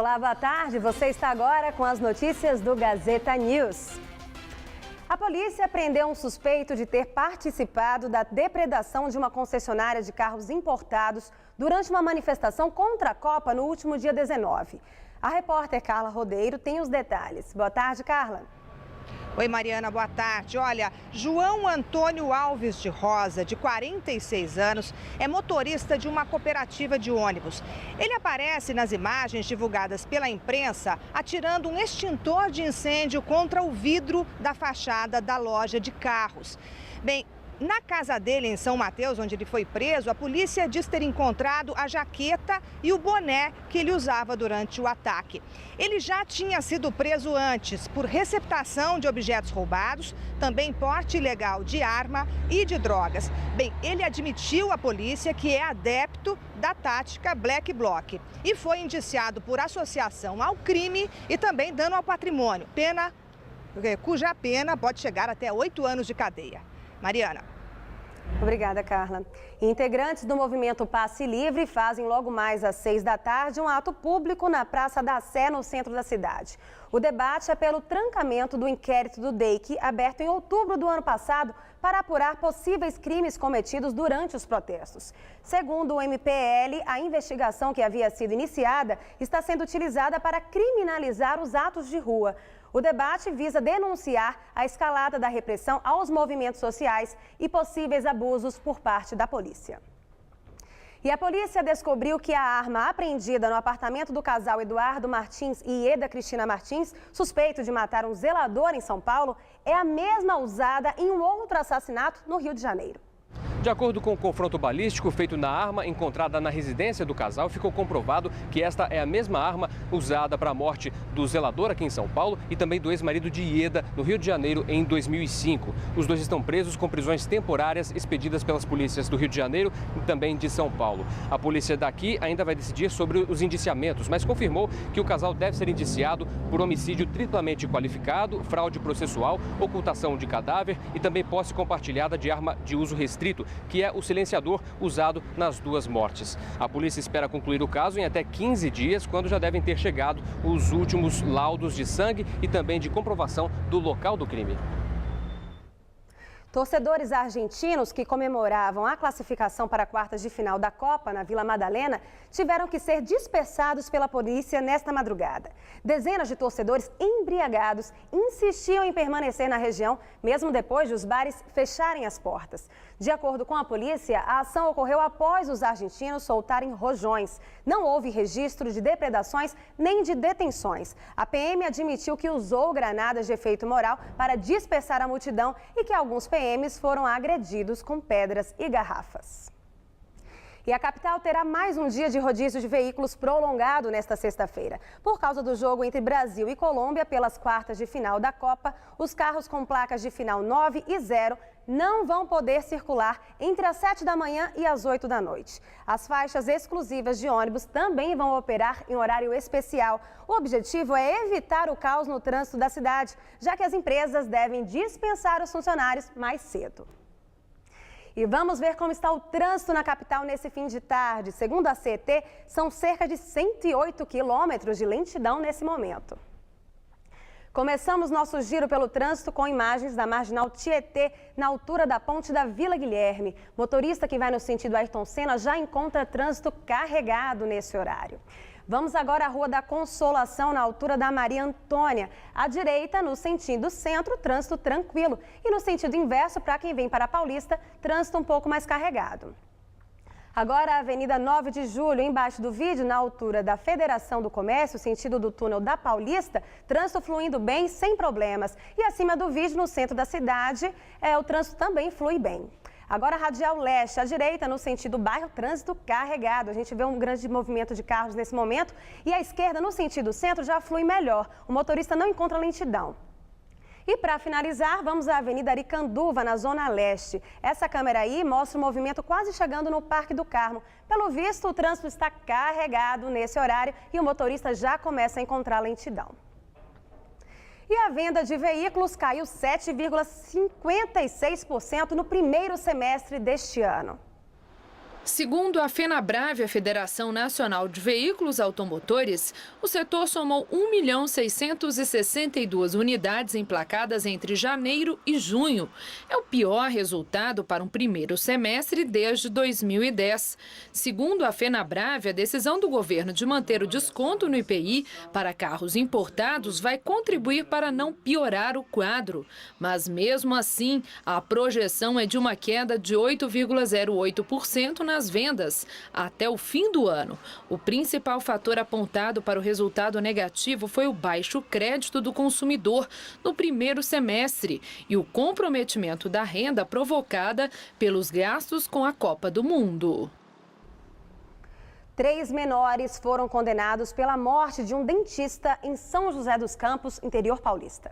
Olá, boa tarde. Você está agora com as notícias do Gazeta News. A polícia prendeu um suspeito de ter participado da depredação de uma concessionária de carros importados durante uma manifestação contra a Copa no último dia 19. A repórter Carla Rodeiro tem os detalhes. Boa tarde, Carla. Oi, Mariana, boa tarde. Olha, João Antônio Alves de Rosa, de 46 anos, é motorista de uma cooperativa de ônibus. Ele aparece nas imagens divulgadas pela imprensa atirando um extintor de incêndio contra o vidro da fachada da loja de carros. Bem, na casa dele, em São Mateus, onde ele foi preso, a polícia diz ter encontrado a jaqueta e o boné que ele usava durante o ataque. Ele já tinha sido preso antes por receptação de objetos roubados, também porte ilegal de arma e de drogas. Bem, ele admitiu à polícia que é adepto da tática Black Bloc e foi indiciado por associação ao crime e também dano ao patrimônio, cuja pena pode chegar até 8 anos de cadeia. Mariana. Obrigada, Carla. Integrantes do movimento Passe Livre fazem logo mais às 6 da tarde um ato público na Praça da Sé, no centro da cidade. O debate é pelo trancamento do inquérito do DEIC, aberto em outubro do ano passado, para apurar possíveis crimes cometidos durante os protestos. Segundo o MPL, a investigação que havia sido iniciada está sendo utilizada para criminalizar os atos de rua. O debate visa denunciar a escalada da repressão aos movimentos sociais e possíveis abusos por parte da polícia. E a polícia descobriu que a arma apreendida no apartamento do casal Eduardo Martins e Ieda Cristina Martins, suspeito de matar um zelador em São Paulo, é a mesma usada em um outro assassinato no Rio de Janeiro. De acordo com o confronto balístico feito na arma encontrada na residência do casal, ficou comprovado que esta é a mesma arma usada para a morte do zelador aqui em São Paulo e também do ex-marido de Ieda, no Rio de Janeiro, em 2005. Os dois estão presos com prisões temporárias expedidas pelas polícias do Rio de Janeiro e também de São Paulo. A polícia daqui ainda vai decidir sobre os indiciamentos, mas confirmou que o casal deve ser indiciado por homicídio triplamente qualificado, fraude processual, ocultação de cadáver e também posse compartilhada de arma de uso restrito, que é o silenciador usado nas duas mortes. A polícia espera concluir o caso em até 15 dias, quando já devem ter chegado os últimos laudos de sangue e também de comprovação do local do crime. Torcedores argentinos que comemoravam a classificação para quartas de final da Copa na Vila Madalena tiveram que ser dispersados pela polícia nesta madrugada. Dezenas de torcedores embriagados insistiam em permanecer na região, mesmo depois de os bares fecharem as portas. De acordo com a polícia, a ação ocorreu após os argentinos soltarem rojões. Não houve registro de depredações nem de detenções. A PM admitiu que usou granadas de efeito moral para dispersar a multidão e que alguns PMs foram agredidos com pedras e garrafas. E a capital terá mais um dia de rodízio de veículos prolongado nesta sexta-feira. Por causa do jogo entre Brasil e Colômbia pelas quartas de final da Copa, os carros com placas de final 9 e 0 não vão poder circular entre as 7 da manhã e as 8 da noite. As faixas exclusivas de ônibus também vão operar em horário especial. O objetivo é evitar o caos no trânsito da cidade, já que as empresas devem dispensar os funcionários mais cedo. E vamos ver como está o trânsito na capital nesse fim de tarde. Segundo a CET, são cerca de 108 quilômetros de lentidão nesse momento. Começamos nosso giro pelo trânsito com imagens da Marginal Tietê, na altura da ponte da Vila Guilherme. Motorista que vai no sentido Ayrton Senna já encontra trânsito carregado nesse horário. Vamos agora à Rua da Consolação, na altura da Maria Antônia. À direita, no sentido centro, trânsito tranquilo. E no sentido inverso, para quem vem para a Paulista, trânsito um pouco mais carregado. Agora a Avenida 9 de Julho, embaixo do vídeo, na altura da Federação do Comércio, sentido do túnel da Paulista, trânsito fluindo bem, sem problemas. E acima do vídeo, no centro da cidade, o trânsito também flui bem. Agora, Radial Leste, à direita, no sentido bairro, trânsito carregado. A gente vê um grande movimento de carros nesse momento. E à esquerda, no sentido centro, já flui melhor. O motorista não encontra lentidão. E para finalizar, vamos à Avenida Aricanduva, na Zona Leste. Essa câmera aí mostra o movimento quase chegando no Parque do Carmo. Pelo visto, o trânsito está carregado nesse horário e o motorista já começa a encontrar lentidão. E a venda de veículos caiu 7,56% no primeiro semestre deste ano. Segundo a FenaBrave, a Federação Nacional de Veículos Automotores, o setor somou 1.662.000 unidades emplacadas entre janeiro e junho. É o pior resultado para um primeiro semestre desde 2010. Segundo a FenaBrave, a decisão do governo de manter o desconto no IPI para carros importados vai contribuir para não piorar o quadro. Mas mesmo assim, a projeção é de uma queda de 8,08% nas vendas até o fim do ano. O principal fator apontado para o resultado negativo foi o baixo crédito do consumidor no primeiro semestre e o comprometimento da renda provocada pelos gastos com a Copa do Mundo. 3 menores foram condenados pela morte de um dentista em São José dos Campos, interior paulista.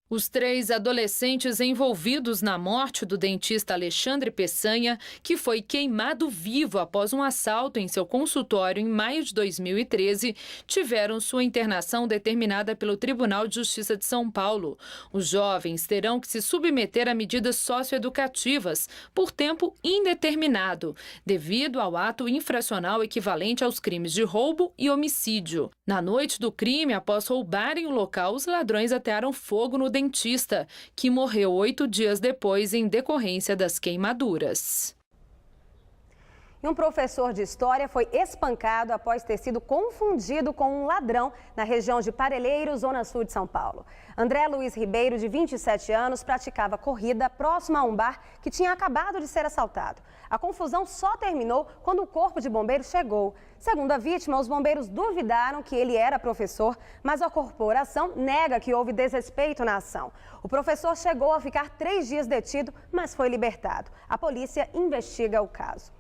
Os 3 adolescentes envolvidos na morte do dentista Alexandre Peçanha, que foi queimado vivo após um assalto em seu consultório em maio de 2013, tiveram sua internação determinada pelo Tribunal de Justiça de São Paulo. Os jovens terão que se submeter a medidas socioeducativas por tempo indeterminado, devido ao ato infracional equivalente aos crimes de roubo e homicídio. Na noite do crime, após roubarem o local, os ladrões atearam fogo no dentista, que morreu 8 dias depois em decorrência das queimaduras. E um professor de história foi espancado após ter sido confundido com um ladrão na região de Parelheiros, zona sul de São Paulo. André Luiz Ribeiro, de 27 anos, praticava corrida próximo a um bar que tinha acabado de ser assaltado. A confusão só terminou quando o corpo de bombeiros chegou. Segundo a vítima, os bombeiros duvidaram que ele era professor, mas a corporação nega que houve desrespeito na ação. O professor chegou a ficar 3 dias detido, mas foi libertado. A polícia investiga o caso.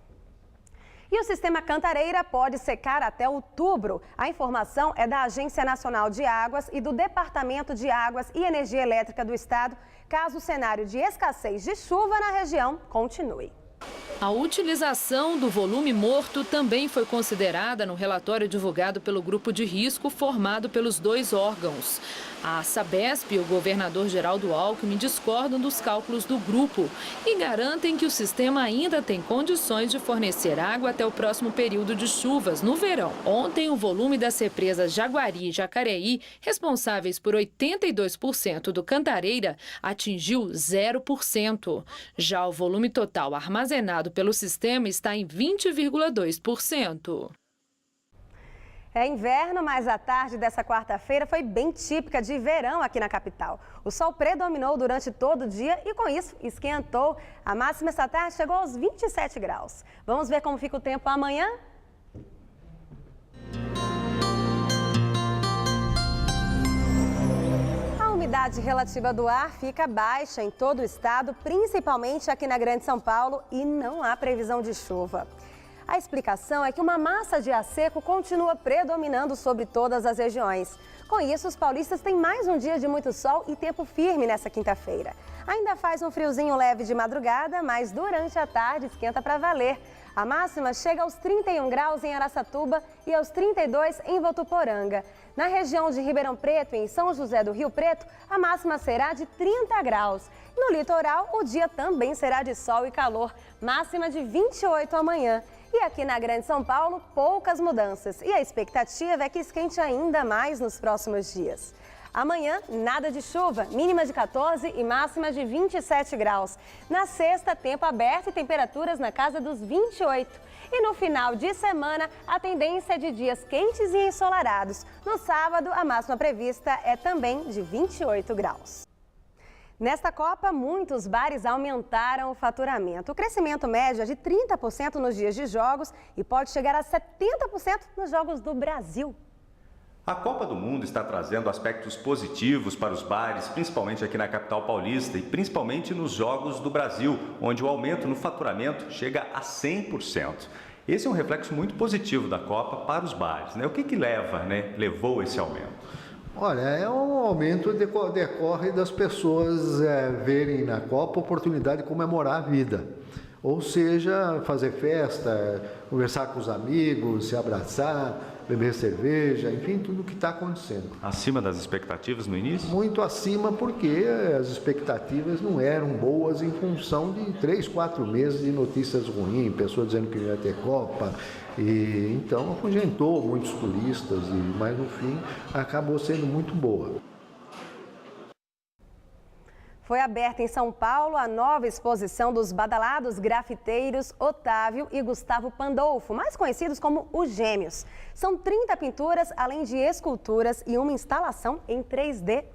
E o sistema Cantareira pode secar até outubro. A informação é da Agência Nacional de Águas e do Departamento de Águas e Energia Elétrica do Estado, caso o cenário de escassez de chuva na região continue. A utilização do volume morto também foi considerada no relatório divulgado pelo grupo de risco formado pelos 2 órgãos. A Sabesp e o governador Geraldo Alckmin discordam dos cálculos do grupo e garantem que o sistema ainda tem condições de fornecer água até o próximo período de chuvas, no verão. Ontem, o volume das represas Jaguari e Jacareí, responsáveis por 82% do Cantareira, atingiu 0%. Já o volume total armazenado pelo sistema está em 20,2%. É inverno, mas a tarde dessa quarta-feira foi bem típica de verão aqui na capital. O sol predominou durante todo o dia e, com isso, esquentou. A máxima essa tarde chegou aos 27 graus. Vamos ver como fica o tempo amanhã? A umidade relativa do ar fica baixa em todo o estado, principalmente aqui na Grande São Paulo, e não há previsão de chuva. A explicação é que uma massa de ar seco continua predominando sobre todas as regiões. Com isso, os paulistas têm mais um dia de muito sol e tempo firme nessa quinta-feira. Ainda faz um friozinho leve de madrugada, mas durante a tarde esquenta para valer. A máxima chega aos 31 graus em Araçatuba e aos 32 em Votuporanga. Na região de Ribeirão Preto e em São José do Rio Preto, a máxima será de 30 graus. No litoral, o dia também será de sol e calor, máxima de 28 amanhã. E aqui na Grande São Paulo, poucas mudanças. E a expectativa é que esquente ainda mais nos próximos dias. Amanhã, nada de chuva, mínima de 14 e máxima de 27 graus. Na sexta, tempo aberto e temperaturas na casa dos 28. E no final de semana, a tendência é de dias quentes e ensolarados. No sábado, a máxima prevista é também de 28 graus. Nesta Copa, muitos bares aumentaram o faturamento. O crescimento médio é de 30% nos dias de jogos e pode chegar a 70% nos Jogos do Brasil. A Copa do Mundo está trazendo aspectos positivos para os bares, principalmente aqui na capital paulista e principalmente nos Jogos do Brasil, onde o aumento no faturamento chega a 100%. Esse é um reflexo muito positivo da Copa para os bares, né? O que levou esse aumento? Olha, é um aumento que decorre das pessoas verem na Copa a oportunidade de comemorar a vida. Ou seja, fazer festa, conversar com os amigos, se abraçar, beber cerveja, enfim, tudo o que está acontecendo. Acima das expectativas no início? Muito acima, porque as expectativas não eram boas em função de 3, 4 meses de notícias ruins, pessoas dizendo que não ia ter Copa, e então afugentou muitos turistas, mas no fim acabou sendo muito boa. Foi aberta em São Paulo a nova exposição dos badalados grafiteiros Otávio e Gustavo Pandolfo, mais conhecidos como os Gêmeos. São 30 pinturas, além de esculturas e uma instalação em 3D.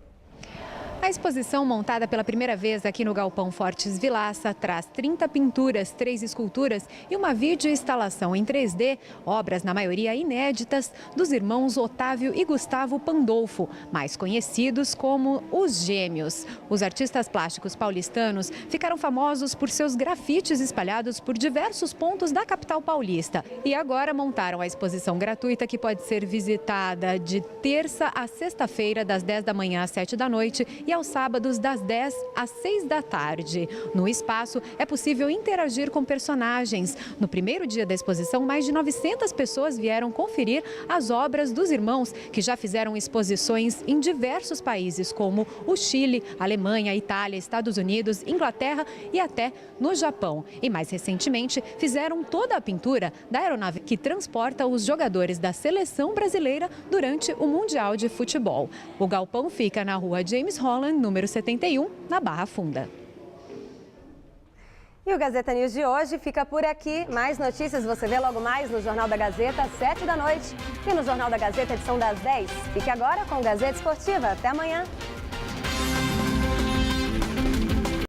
A exposição, montada pela primeira vez aqui no Galpão Fortes Vilaça, traz 30 pinturas, 3 esculturas e uma videoinstalação em 3D, obras na maioria inéditas, dos irmãos Otávio e Gustavo Pandolfo, mais conhecidos como os Gêmeos. Os artistas plásticos paulistanos ficaram famosos por seus grafites espalhados por diversos pontos da capital paulista. E agora montaram a exposição gratuita que pode ser visitada de terça a sexta-feira, das 10 da manhã às 7 da noite, e aos sábados das 10 às 6 da tarde. No espaço é possível interagir com personagens. No primeiro dia da exposição, mais de 900 pessoas vieram conferir as obras dos irmãos, que já fizeram exposições em diversos países, como o Chile, Alemanha, Itália, Estados Unidos, Inglaterra e até no Japão. E mais recentemente, fizeram toda a pintura da aeronave que transporta os jogadores da seleção brasileira durante o Mundial de Futebol. O galpão fica na rua James Holland, número 71, na Barra Funda. E o Gazeta News de hoje fica por aqui. Mais notícias você vê logo mais no Jornal da Gazeta, às 7 da noite. E no Jornal da Gazeta, edição das 10. Fique agora com o Gazeta Esportiva. Até amanhã.